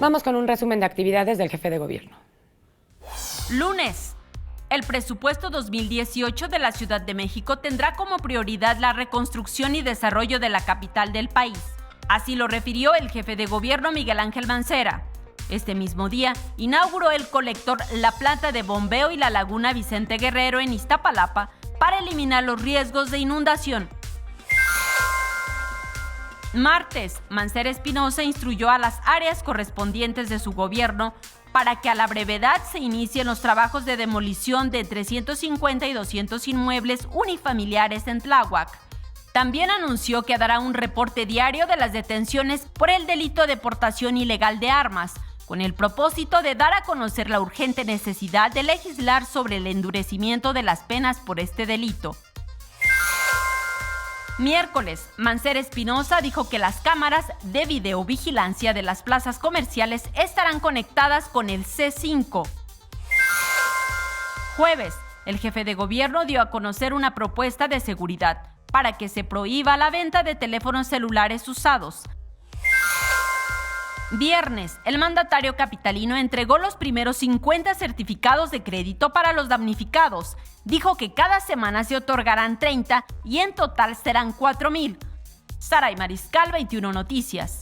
Vamos con un resumen de actividades del jefe de gobierno. Lunes. El presupuesto 2018 de la Ciudad de México tendrá como prioridad la reconstrucción y desarrollo de la capital del país. Así lo refirió el jefe de gobierno Miguel Ángel Mancera. Este mismo día, inauguró el colector La Planta de Bombeo y la Laguna Vicente Guerrero en Iztapalapa para eliminar los riesgos de inundación. Martes, Mancera Espinosa instruyó a las áreas correspondientes de su gobierno para que a la brevedad se inicien los trabajos de demolición de 350 y 200 inmuebles unifamiliares en Tláhuac. También anunció que dará un reporte diario de las detenciones por el delito de portación ilegal de armas, con el propósito de dar a conocer la urgente necesidad de legislar sobre el endurecimiento de las penas por este delito. Miércoles, Mancera Espinosa dijo que las cámaras de videovigilancia de las plazas comerciales estarán conectadas con el C5. Jueves, el jefe de gobierno dio a conocer una propuesta de seguridad para que se prohíba la venta de teléfonos celulares usados. Viernes, el mandatario capitalino entregó los primeros 50 certificados de crédito para los damnificados. Dijo que cada semana se otorgarán 30 y en total serán 4,000. Saray Mariscal, 21 Noticias.